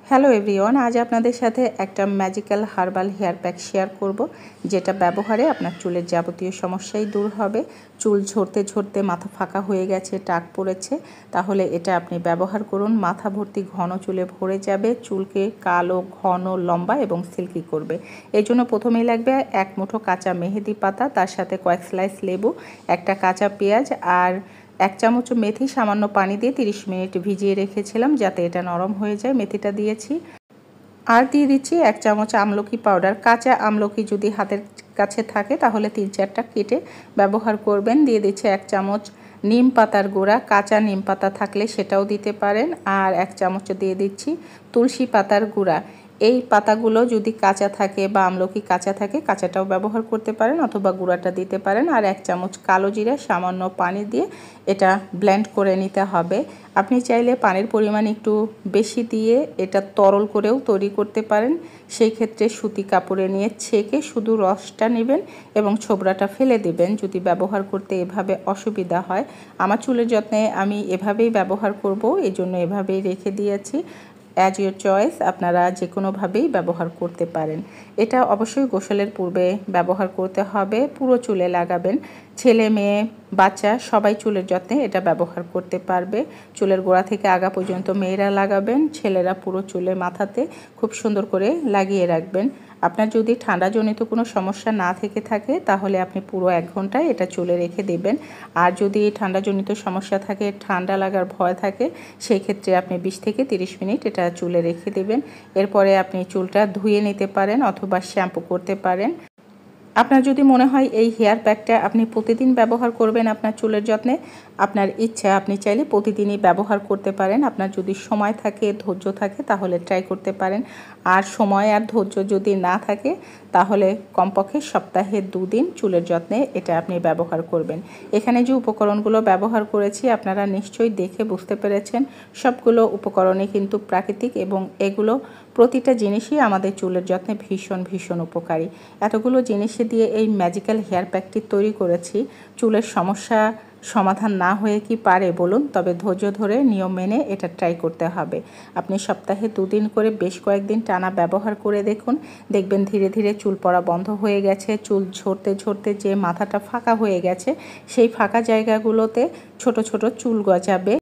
Hello everyone, আজ আপনাদের সাথে একটা magical herbal hair pack share করব, যেটা ব্যবহারে আপনার চুলের যাবতীয় সমস্যাই দূর হবে। চুল ঝরতে ঝরতে মাথা ফাঁকা হয়ে গেছে, টাক পড়েছে, তাহলে এটা আপনি ব্যবহার করুন। মাথা ভর্তি ঘন চুলে ভরে যাবে, চুলকে কালো, ঘন, লম্বা এবং সিল্কি করবে। এই জন্য প্রথমেই লাগবে এক মুঠো কাঁচা মেহেদি পাতা, তার সাথে কয়েক স্লাইস লেবু, একটা কাঁচা পেঁয়াজ আর 1 চামচ মেথি সামান্য পানি দিয়ে 30 মিনিট ভিজিয়ে রেখেছিলাম যাতে এটা নরম হয়ে যায়। মেথিটা দিয়েছি আর দিয়ে দিচ্ছি 1 চামচ আমলকি পাউডার। কাঁচা আমলকি যদি হাতের কাছে থাকে তাহলে 3-4টা কেটে ব্যবহার করবেন। দিয়ে দিচ্ছি 1 চামচ নিম পাতার গুঁড়া, কাঁচা নিম পাতা থাকলে সেটাও দিতে পারেন। আর 1 চামচ দিয়ে দিচ্ছি তুলসী পাতার গুঁড়া। এই পাতাগুলো যদি কাঁচা থাকে বা আমলকি কাঁচা থাকে, কাঁচাটাও ব্যবহার করতে পারেন অথবা গুঁড়াটা দিতে পারেন। আর 1 চামচ কালো জিরা সামান্য পানি দিয়ে এটা ব্লেন্ড করে নিতে হবে। আপনি চাইলে পানির পরিমাণ একটু বেশি দিয়ে এটা তরল করেও তৈরি করতে পারেন। সেই ক্ষেত্রে সুতি কাপড়ে নিয়ে ছেঁকে শুধু রসটা নেবেন এবং ছোবড়াটা ফেলে দেবেন যদি ব্যবহার করতে এভাবে অসুবিধা হয়। আমার চুলের যত্নে আমি এভাবেই ব্যবহার করব, এই জন্য এভাবেই রেখে দিয়েছি। অ্যাজ ইউর চয়েস, আপনারা যে কোনোভাবেই ব্যবহার করতে পারেন। এটা অবশ্যই গোসলের পূর্বে ব্যবহার করতে হবে। পুরো চুলে লাগাবেন, ছেলে মেয়ে বাচ্চা সবাই চুলের যত্নে এটা ব্যবহার করতে পারবে। চুলের গোড়া থেকে আগা পর্যন্ত মেয়েরা লাগাবেন, ছেলেরা পুরো চুলে মাথাতে খুব সুন্দর করে লাগিয়ে রাখবেন। আপনার যদি ঠান্ডাজনিত কোনো সমস্যা না থেকে থাকে তাহলে আপনি পুরো 1 ঘন্টায় এটা চুলে রেখে দেবেন। আর যদি ঠান্ডাজনিত সমস্যা থাকে, ঠান্ডা লাগার ভয় থাকে, সেই ক্ষেত্রে আপনি 20 থেকে 30 মিনিট এটা চুলে রেখে দেবেন। এরপরে আপনি চুলটা ধুয়ে নিতে পারেন অথবা শ্যাম্পু করতে পারেন। আপনার যদি মনে হয় এই হেয়ার প্যাকটা আপনি প্রতিদিন ব্যবহার করবেন আপনার চুলের যত্নে, আপনার ইচ্ছা, আপনি চাইলে প্রতিদিনই ব্যবহার করতে পারেন। আপনার যদি সময় থাকে, ধৈর্য থাকে তাহলে ট্রাই করতে পারেন। আর সময় আর ধৈর্য যদি না থাকে তাহলে কমপক্ষে সপ্তাহে 2 দিন চুলের যত্নে এটা আপনি ব্যবহার করবেন। এখানে যে উপকরণগুলো ব্যবহার করেছি আপনারা নিশ্চয়ই দেখে বুঝতে পেরেছেন, সবগুলো উপকরণই কিন্তু প্রাকৃতিক এবং এগুলো প্রতিটা জিনিসই আমাদের চুলের যত্নে ভীষণ ভীষণ উপকারী। এতগুলো জিনিস দিয়ে এই ম্যাজিক্যাল হেয়ার প্যাকটি তৈরি করেছি। চুলের সমস্যা সমাধান না হয়ে কি পারে বলুন? তবে ধৈর্য ধরে নিয়ম মেনে এটা ট্রাই করতে হবে। আপনি সপ্তাহে 2 দিন করে বেশ কয়েকদিন টানা ব্যবহার করে দেখুন, দেখবেন ধীরে ধীরে চুল পড়া বন্ধ হয়ে গেছে। চুল ঝরতে ঝরতে যে মাথাটা ফাঁকা হয়ে গেছে, সেই ফাঁকা জায়গাগুলোতে ছোট ছোট চুল গজাবে।